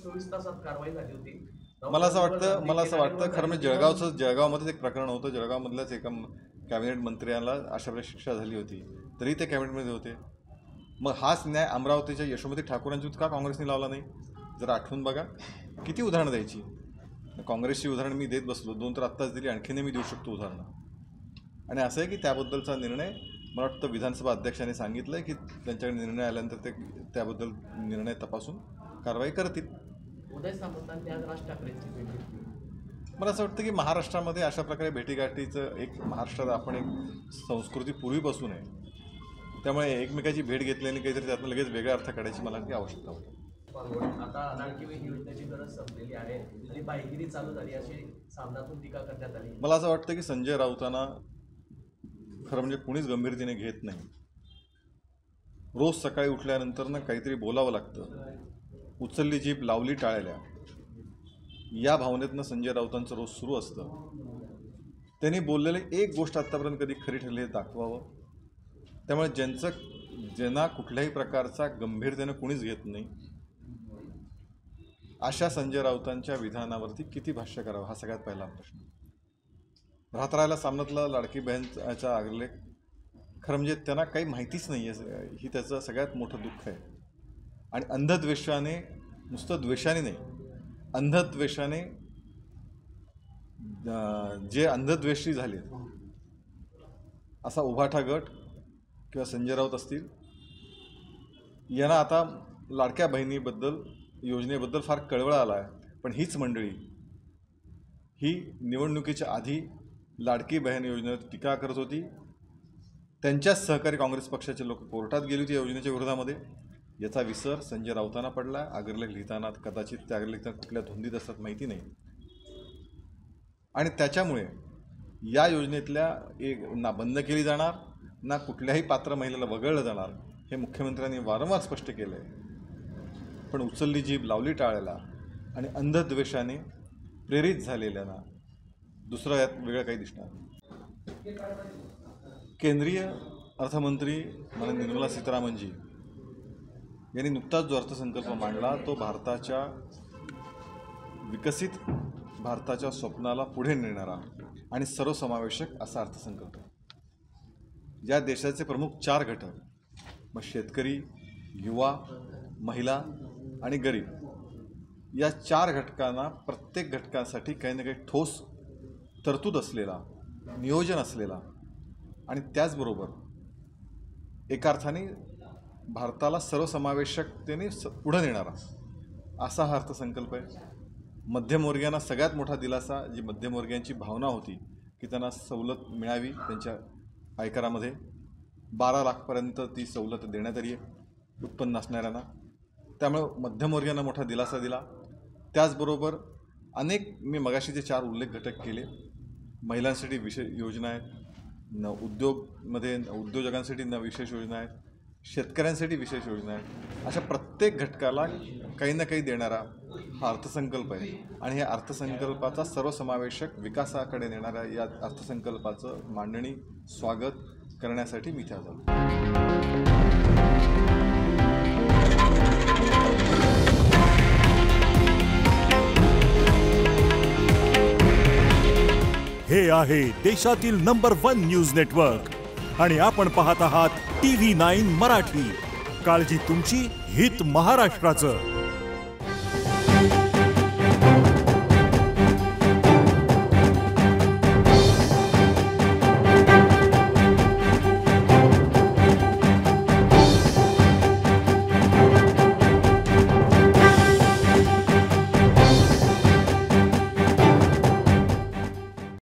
24 तासात कारवाई झाली होती. मला असं वाटतं खरं म्हणजे जळगावमध्येच एक प्रकरण होतं. जळगावमधल्याच एका कॅबिनेट मंत्र्याला अशा प्रकारे शिक्षा झाली होती, तरी ते कॅबिनेटमध्ये होते. मग हाच न्याय अमरावतीच्या यशोमती ठाकूरांच्या का काँग्रेसने लावला नाही? जरा आठवून बघा. किती उदाहरणं द्यायची. काँग्रेसची उदाहरणं मी देत बसलो, 2 तर आत्ताच दिली, आणखीनही मी देऊ शकतो उदाहरणं. आणि असं आहे की त्याबद्दलचा निर्णय मला वाटतं विधानसभा अध्यक्षांनी सांगितलं आहे की त्यांच्याकडे निर्णय आल्यानंतर ते त्याबद्दल निर्णय तपासून कारवाई करतील. उदय सामंतांनी आज राज ठाकरेंची भेट घेतली. मला असं वाटतं की महाराष्ट्रामध्ये अशा प्रकारे भेटीगाठीचं एक महाराष्ट्रात आपण एक संस्कृती पूर्वीपासून आहे. त्यामुळे एकमेकाची भेट घेतल्याने काहीतरी त्यातून लगेच वेगळा अर्थ काढायची मला काही आवश्यकता होती. आता लाडकी बहीण योजनेची गरज संपलेली आहे आणि बाईगिरी चालू झाली अशी सामनातून टीका करण्यात आली. मला असं वाटतं की संजय राऊतांना खरं म्हणजे कुणीच गंभीरतेने घेत नाही. रोज सकाळी उठल्यानंतर ना काहीतरी बोलावं लागतं. उचलली जीभ लावली टाळ्याला, या भावनेतनं संजय राऊतांचं रोज सुरू असतं. त्यांनी बोललेले एक गोष्ट आत्तापर्यंत कधी खरी ठरली हे दाखवावं. त्यामुळे ज्यांना कुठल्याही प्रकारचा गंभीरतेनं कुणीच घेत नाही, अशा संजय राऊतांच्या विधानावरती किती भाष्य करावं हा सगळ्यात पहिला प्रश्न. राहता सामनातला लाडकी बहीणचा अग्रलेख खरं म्हणजे त्यांना काही माहितीच नाही आहे, ही त्याचं सगळ्यात मोठं दुःख आहे. आणि अंधद्वेषाने, नुसतं द्वेषाने नाही, अंधद्वेषाने जे अंधद्वेषी झाले, असा उभाठा गट किंवा संजय राऊत असतील, यांना आता लाडक्या बहिणीबद्दल योजनेबद्दल फार कळवळा आला आहे. पण हीच मंडळी ही निवडणुकीच्या आधी लाडकी बहीण योजनेवर टीका करत होती. त्यांच्याच सहकारी काँग्रेस पक्षाचे लोक कोर्टात गेली होती या योजनेच्या विरोधामध्ये. याचा विसर संजय राऊतांना पडला. अग्रलेख लिहिताना कदाचित त्या अग्रलेखात कुठल्या धुंदीत असतात माहिती नाही. आणि त्याच्यामुळे या योजनेतल्या ना बंद केली जाणार, ना कुठल्याही पात्र महिलेला वगळलं जाणार, हे मुख्यमंत्र्यांनी वारंवार स्पष्ट केलं आहे. पण उचलली जीभ लावली टाळ्याला आणि अंधद्वेषाने प्रेरित झालेल्यांना दुसरं यात वेगळं काही दिसणार नाही. केंद्रीय अर्थमंत्री माननीय निर्मला सीतारामनजी यांनी नुकताच जो अर्थसंकल्प मांडला तो भारताच्या विकसित भारताच्या स्वप्नाला पुढे नेणारा आणि सर्वसमावेशक असा अर्थसंकल्प. या देशाचे प्रमुख 4 घटक, मग शेतकरी, युवा, महिला आणि गरीब, या 4 घटकांना प्रत्येक घटकासाठी काही ना काही ठोस तरतूद असलेला, नियोजन असलेला आणि त्याचबरोबर एका अर्थाने भारताला सर्वसमावेशकतेने पुढे नेणारा असा हा अर्थसंकल्प आहे. मध्यमवर्गीयांना सगळ्यात मोठा दिलासा, जी मध्यमवर्गीयांची भावना होती की त्यांना सवलत मिळावी त्यांच्या आयकरामध्ये, 12 लाखपर्यंत ती सवलत देण्यात आली आहे उत्पन्न असणाऱ्यांना. त्यामुळे मध्यमवर्गीयांना मोठा दिलासा दिला. त्याचबरोबर अनेक मी मगाशी जे 4 उल्लेख घटक केले, महिलांसाठी विशेष योजना आहेत, उद्योजकांसाठी विशेष योजना आहेत, शेतकऱ्यांसाठी विशेष योजना आहेत. अशा प्रत्येक घटकाला काही ना काही देणारा हा अर्थसंकल्प आहे. आणि या अर्थसंकल्पाचा सर्वसमावेशक विकासाकडे नेणाऱ्या या अर्थसंकल्पाचं मांडणी स्वागत करण्यासाठी मी इथे आलो. हे आहे देशातील नंबर 1 न्यूज नेटवर्क आणि आपण पाहत आहात TV9 मराठी. काळजी तुमची, हित महाराष्ट्राचं.